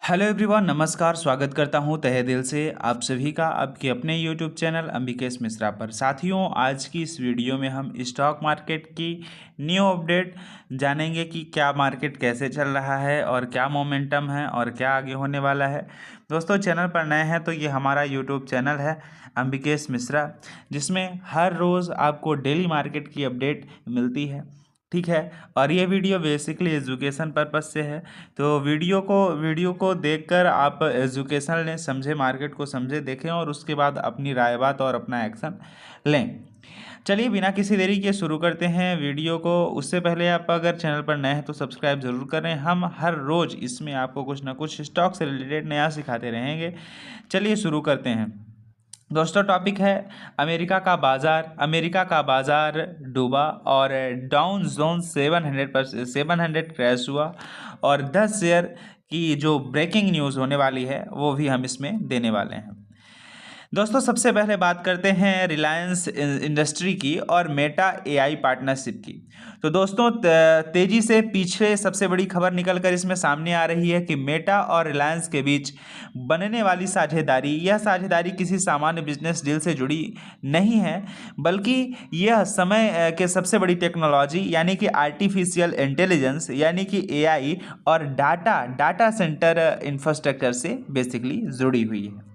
Hello everyone, नमस्कार। स्वागत करता हूं तहे दिल से आप सभी का आपके अपने यूट्यूब चैनल अंबिकेश मिश्रा पर। साथियों, आज की इस वीडियो में हम स्टॉक मार्केट की न्यू अपडेट जानेंगे कि क्या मार्केट कैसे चल रहा है और क्या मोमेंटम है और क्या आगे होने वाला है। दोस्तों, चैनल पर नए हैं तो ये हमारा यूट्यूब चैनल है अंबिकेश मिश्रा, जिसमें हर रोज़ आपको डेली मार्केट की अपडेट मिलती है। ठीक है। और ये वीडियो बेसिकली एजुकेशन पर्पस से है, तो वीडियो को देखकर आप एजुकेशनल ने समझे, मार्केट को समझे, देखें और उसके बाद अपनी राय बात और अपना एक्शन लें। चलिए बिना किसी देरी के शुरू करते हैं वीडियो को। उससे पहले आप अगर चैनल पर नए हैं तो सब्सक्राइब जरूर करें। हम हर रोज़ इसमें आपको कुछ ना कुछ स्टॉक से रिलेटेड नया सिखाते रहेंगे। चलिए शुरू करते हैं। दोस्तों, टॉपिक है अमेरिका का बाजार डूबा और डाउन जोन 700 क्रैश हुआ। और 10 शेयर की जो ब्रेकिंग न्यूज़ होने वाली है वो भी हम इसमें देने वाले हैं। दोस्तों, सबसे पहले बात करते हैं रिलायंस इंडस्ट्री की और मेटा एआई पार्टनरशिप की। तो दोस्तों, तेजी से पीछे सबसे बड़ी खबर निकलकर इसमें सामने आ रही है कि मेटा और रिलायंस के बीच बनने वाली यह साझेदारी किसी सामान्य बिजनेस डील से जुड़ी नहीं है, बल्कि यह समय के सबसे बड़ी टेक्नोलॉजी यानी कि आर्टिफिशियल इंटेलिजेंस यानी कि एआई और डाटा सेंटर इंफ्रास्ट्रक्चर से बेसिकली जुड़ी हुई है।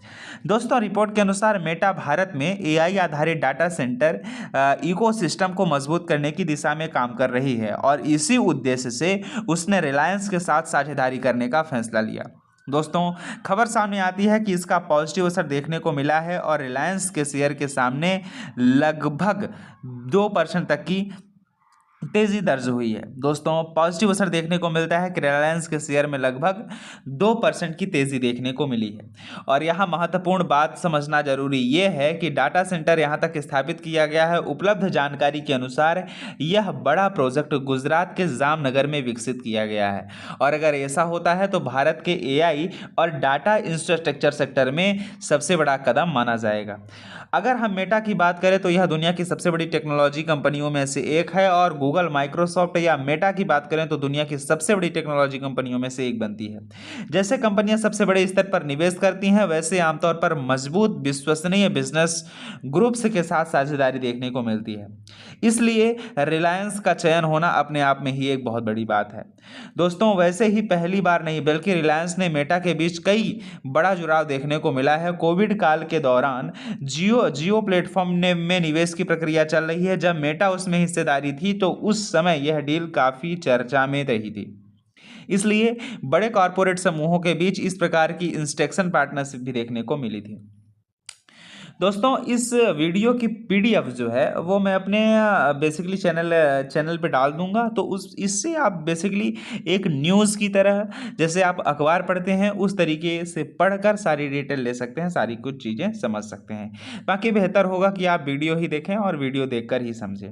दोस्तों, रिपोर्ट के अनुसार मेटा भारत में एआई आधारित डाटा सेंटर इकोसिस्टम को मजबूत करने की दिशा में काम कर रही है और इसी उद्देश्य से उसने रिलायंस के साथ साझेदारी करने का फैसला लिया। दोस्तों, खबर सामने आती है कि इसका पॉजिटिव असर देखने को मिला है और रिलायंस के शेयर के सामने लगभग 2% तक की तेजी दर्ज हुई है। दोस्तों, पॉजिटिव असर देखने को मिलता है कि रिलायंस के शेयर में लगभग 2% की तेजी देखने को मिली है। और यहाँ महत्वपूर्ण बात समझना जरूरी ये है कि डाटा सेंटर यहाँ तक स्थापित किया गया है। उपलब्ध जानकारी के अनुसार यह बड़ा प्रोजेक्ट गुजरात के जामनगर में विकसित किया गया है। और अगर ऐसा होता है तो भारत के एआई और डाटा इंफ्रास्ट्रक्चर सेक्टर में सबसे बड़ा कदम माना जाएगा। अगर हम मेटा की बात करें तो यह दुनिया की सबसे बड़ी टेक्नोलॉजी कंपनियों में से एक है और गूगल, माइक्रोसॉफ्ट या मेटा की बात करें तो दुनिया की सबसे बड़ी टेक्नोलॉजी कंपनियों में से एक बनती है। जैसे कंपनियां सबसे बड़े स्तर पर निवेश करती हैं, वैसे आमतौर पर मजबूत विश्वसनीय बिजनेस ग्रुप्स के साथ साझेदारी देखने को मिलती है। इसलिए रिलायंस का चयन होना अपने आप में ही एक बहुत बड़ी बात है। दोस्तों, वैसे ही पहली बार नहीं बल्कि रिलायंस ने मेटा के बीच कई बड़ा जुड़ाव देखने को मिला है। कोविड काल के दौरान जियो प्लेटफॉर्म में निवेश की प्रक्रिया चल रही है। जब मेटा उसमें हिस्सेदारी थी तो उस समय यह डील काफी चर्चा में रही थी। इसलिए बड़े कॉरपोरेट समूहों के बीच इस प्रकार की इंस्ट्रक्शन पार्टनरशिप भी देखने को मिली थी। दोस्तों, इस वीडियो की पीडीएफ जो है वो मैं अपने बेसिकली चैनल पे डाल दूंगा। तो उस इससे आप बेसिकली एक न्यूज़ की तरह, जैसे आप अखबार पढ़ते हैं उस तरीके से पढ़कर सारी डिटेल ले सकते हैं, सारी कुछ चीज़ें समझ सकते हैं। बाकी बेहतर होगा कि आप वीडियो ही देखें और वीडियो देखकर ही समझें।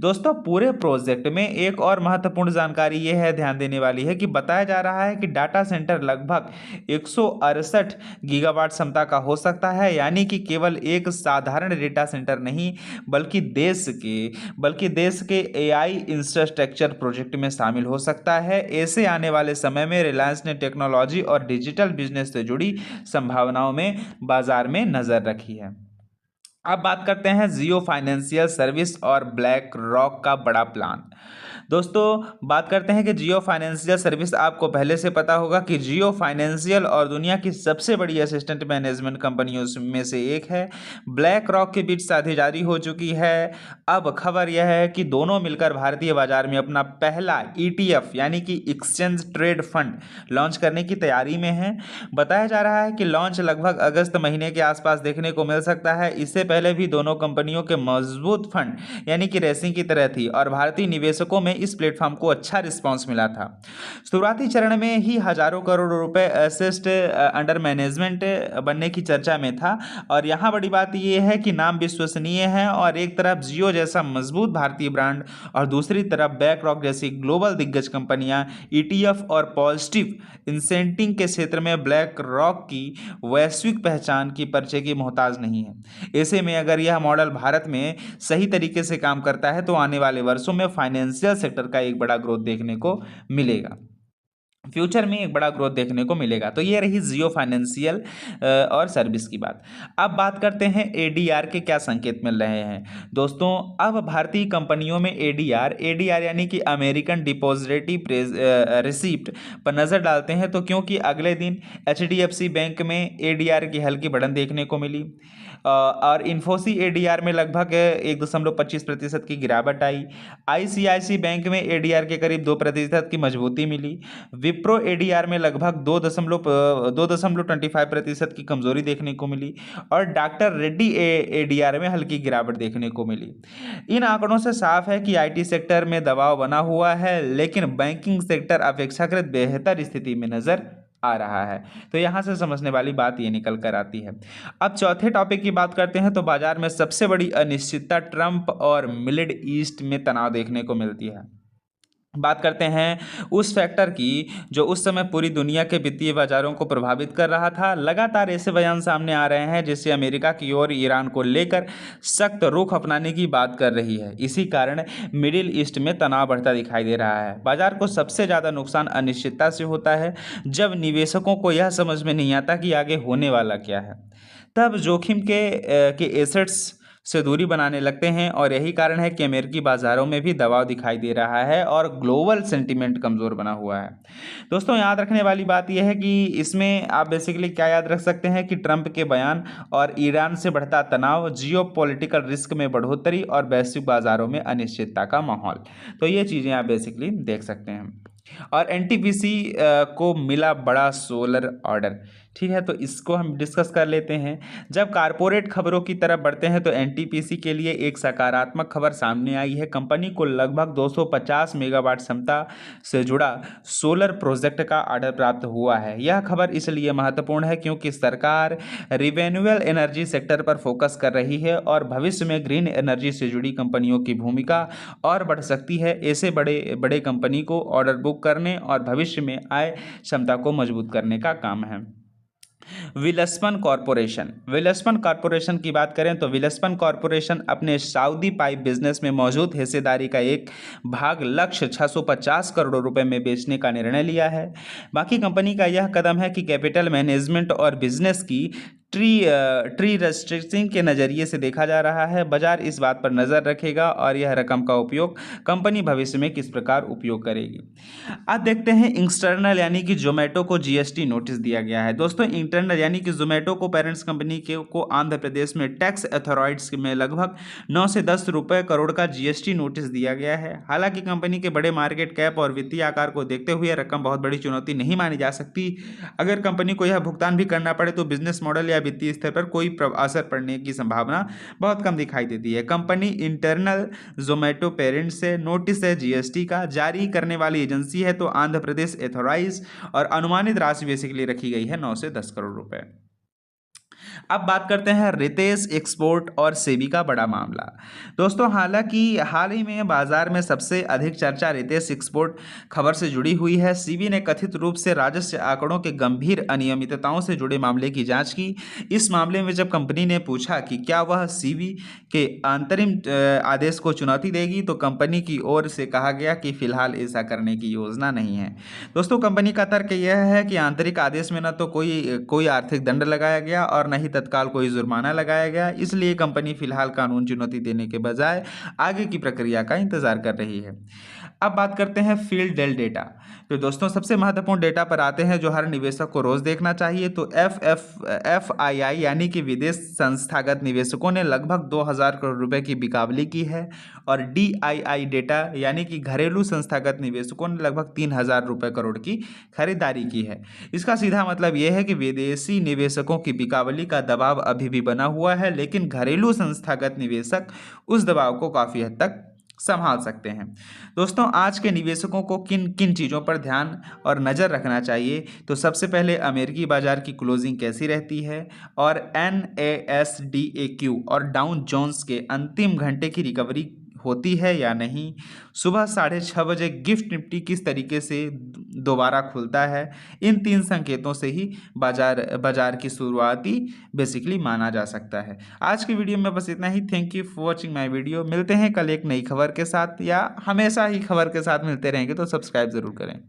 दोस्तों, पूरे प्रोजेक्ट में एक और महत्वपूर्ण जानकारी ये है, ध्यान देने वाली है, कि बताया जा रहा है कि डाटा सेंटर लगभग 168 गीगावाट क्षमता का हो सकता है। यानी कि केवल एक साधारण डेटा सेंटर नहीं बल्कि देश के एआई इंफ्रास्ट्रक्चर प्रोजेक्ट में शामिल हो सकता है। ऐसे आने वाले समय में रिलायंस ने टेक्नोलॉजी और डिजिटल बिजनेस से जुड़ी संभावनाओं में बाजार में नजर रखी है। अब बात करते हैं जियो फाइनेंशियल सर्विस और ब्लैक रॉक का बड़ा प्लान। दोस्तों, बात करते हैं कि जियो फाइनेंशियल सर्विस, आपको पहले से पता होगा कि जियो फाइनेंशियल और दुनिया की सबसे बड़ी असिस्टेंट मैनेजमेंट कंपनियों में से एक है। ब्लैक रॉक के बीच साझेदारी हो चुकी है। अब खबर यह है कि दोनों मिलकर भारतीय बाजार में अपना पहला ईटीएफ यानी कि एक्सचेंज ट्रेड फंड लॉन्च करने की तैयारी में है। बताया जा रहा है कि लॉन्च लगभग अगस्त महीने के आसपास देखने को मिल सकता है। इससे पहले भी दोनों कंपनियों के मजबूत फंड यानी कि रेसिंग की तरह थी और भारतीय निवेशकों में इस प्लेटफॉर्म को अच्छा रिस्पांस मिला था। शुरुआती चरण में ही हजारों करोड़ रुपए असेस्ट अंडर मैनेजमेंट बनने की चर्चा में था। और यहाँ बड़ी बात यह है कि नाम विश्वसनीय है और एक तरफ जियो जैसा मजबूत भारतीय ब्रांड और दूसरी तरफ ब्लैक रॉक जैसी ग्लोबल दिग्गज कंपनियां ईटीएफ और पॉजिटिव इंसेंटिव के क्षेत्र में ब्लैक रॉक की वैश्विक पहचान की परिचय की मोहताज नहीं है। ऐसे में अगर यह मॉडल भारत में सही तरीके से काम करता है तो आने वाले वर्षों में फाइनेंशियल सेक्टर का एक बड़ा ग्रोथ देखने को मिलेगा। फ्यूचर में एक बड़ा ग्रोथ देखने को मिलेगा। तो ये रही जियो फाइनेंशियल और सर्विस की बात। अब बात करते हैं एडीआर के क्या संकेत मिल रहे हैं दोस्तों। अब भारतीय कंपनियों में एडीआर एडीआर यानी कि अमेरिकन डिपॉजिटरी रिसिप्ट पर नज़र डालते हैं, तो क्योंकि अगले दिन एचडीएफसी बैंक में एडीआर की हल्की बढ़त देखने को मिली और इन्फोसी एडीआर में लगभग 1.25% की गिरावट आई। आईसीआईसी बैंक में एडीआर के करीब 2% की मजबूती मिली। विप्रो एडीआर में लगभग 2.25% की कमजोरी देखने को मिली और डॉक्टर रेड्डी एडीआर में हल्की गिरावट देखने को मिली। इन आंकड़ों से साफ है कि आईटी सेक्टर में दबाव बना हुआ है, लेकिन बैंकिंग सेक्टर अपेक्षाकृत बेहतर स्थिति में नजर आ रहा है। तो यहां से समझने वाली बात ये निकल कर आती है। अब चौथे टॉपिक की बात करते हैं, तो बाजार में सबसे बड़ी अनिश्चितता ट्रंप और मिडिल ईस्ट में तनाव देखने को मिलती है। बात करते हैं उस फैक्टर की जो उस समय पूरी दुनिया के वित्तीय बाजारों को प्रभावित कर रहा था। लगातार ऐसे बयान सामने आ रहे हैं जिससे अमेरिका की ओर ईरान को लेकर सख्त रुख अपनाने की बात कर रही है। इसी कारण मिडिल ईस्ट में तनाव बढ़ता दिखाई दे रहा है। बाजार को सबसे ज़्यादा नुकसान अनिश्चितता से होता है, जब निवेशकों को यह समझ में नहीं आता कि आगे होने वाला क्या है। तब जोखिम के एसेट्स से दूरी बनाने लगते हैं और यही कारण है कि अमेरिकी बाजारों में भी दबाव दिखाई दे रहा है और ग्लोबल सेंटीमेंट कमज़ोर बना हुआ है। दोस्तों याद रखने वाली बात यह है कि इसमें आप बेसिकली क्या याद रख सकते हैं कि ट्रंप के बयान और ईरान से बढ़ता तनाव, जियोपॉलिटिकल रिस्क में बढ़ोतरी और वैश्विक बाजारों में अनिश्चितता का माहौल, तो ये चीज़ें आप बेसिकली देख सकते हैं। और एनटीपीसी को मिला बड़ा सोलर ऑर्डर, ठीक है, तो इसको हम डिस्कस कर लेते हैं। जब कारपोरेट खबरों की तरफ बढ़ते हैं तो एनटीपीसी के लिए एक सकारात्मक खबर सामने आई है। कंपनी को लगभग 250 मेगावाट क्षमता से जुड़ा सोलर प्रोजेक्ट का ऑर्डर प्राप्त हुआ है। यह खबर इसलिए महत्वपूर्ण है क्योंकि सरकार रिन्यूएबल एनर्जी सेक्टर पर फोकस कर रही है और भविष्य में ग्रीन एनर्जी से जुड़ी कंपनियों की भूमिका और बढ़ सकती है। ऐसे बड़े बड़े कंपनी को ऑर्डर बुक करने और भविष्य में आय क्षमता को मजबूत करने का काम है। विलस्पन कॉरपोरेशन की बात करें तो विलस्पन कॉरपोरेशन अपने सऊदी पाइप बिजनेस में मौजूद हिस्सेदारी का एक भाग लक्ष्य 650 करोड़ रुपए में बेचने का निर्णय लिया है। बाकी कंपनी का यह कदम है कि कैपिटल मैनेजमेंट और बिजनेस की ट्री रेस्ट्रिक्टिंग के नज़रिए से देखा जा रहा है। बाजार इस बात पर नज़र रखेगा और यह रकम का उपयोग कंपनी भविष्य में किस प्रकार उपयोग करेगी। अब देखते हैं इंटरनल यानी कि जोमेटो को जीएसटी नोटिस दिया गया है। दोस्तों इंटरनल यानी कि जोमेटो को पेरेंट्स कंपनी को आंध्र प्रदेश में टैक्स अथॉरिटीज में लगभग 9 से 10 रुपए करोड़ का जीएसटी नोटिस दिया गया है। हालांकि कंपनी के बड़े मार्केट कैप और वित्तीय आकार को देखते हुए रकम बहुत बड़ी चुनौती नहीं मानी जा सकती। अगर कंपनी को यह भुगतान भी करना पड़े तो बिजनेस मॉडल या वित्तीय स्तर पर कोई असर पड़ने की संभावना बहुत कम दिखाई देती है। कंपनी इंटरनल जोमेटो पेरेंट से नोटिस है जीएसटी का जारी करने वाली एजेंसी है, तो आंध्र प्रदेश एथोराइज और अनुमानित राशि बेसिकली रखी गई है 9 से 10 करोड़ रुपए। अब बात करते हैं रितेश एक्सपोर्ट और सेबी का बड़ा मामला। दोस्तों हालांकि हाल ही में बाजार में सबसे अधिक चर्चा रितेश एक्सपोर्ट खबर से जुड़ी हुई है। सेबी ने कथित रूप से राजस्व आंकड़ों के गंभीर अनियमितताओं से जुड़े मामले की जांच की। इस मामले में जब कंपनी ने पूछा कि क्या वह सेबी के अंतरिम आदेश को चुनौती देगी, तो कंपनी की ओर से कहा गया कि फिलहाल ऐसा करने की योजना नहीं है। दोस्तों कंपनी का तर्क यह है कि आंतरिक आदेश में न तो कोई आर्थिक दंड लगाया गया और न ही तत्काल कोई जुर्माना लगाया गया, इसलिए कंपनी फिलहाल कानून चुनौती देने के बजाय आगे की प्रक्रिया का इंतजार कर रही है। अब बात करते हैं फील्ड डेल डेटा। तो दोस्तों सबसे महत्वपूर्ण डेटा पर आते हैं जो हर निवेशक को रोज देखना चाहिए। तो FII यानी कि विदेश संस्थागत निवेशकों ने लगभग 2000 करोड़ रुपए की बिकावली की है और DII डेटा यानी कि घरेलू संस्थागत निवेशकों ने लगभग 3000 रुपए करोड़ की खरीदारी की है। इसका सीधा मतलब यह है कि विदेशी निवेशकों की बिकावली का दबाव अभी भी बना हुआ है, लेकिन घरेलू संस्थागत निवेशक उस दबाव को काफी हद तक संभाल सकते हैं। दोस्तों आज के निवेशकों को किन किन चीज़ों पर ध्यान और नज़र रखना चाहिए, तो सबसे पहले अमेरिकी बाजार की क्लोजिंग कैसी रहती है और NASDAQ और डाउ जोन्स के अंतिम घंटे की रिकवरी होती है या नहीं। सुबह 6:30 बजे गिफ्ट निफ्टी किस तरीके से दोबारा खुलता है। इन 3 संकेतों से ही बाजार की शुरुआती बेसिकली माना जा सकता है। आज की वीडियो में बस इतना ही। Thank you for watching my video. मिलते हैं कल एक नई खबर के साथ, या हमेशा ही खबर के साथ मिलते रहेंगे, तो सब्सक्राइब ज़रूर करें।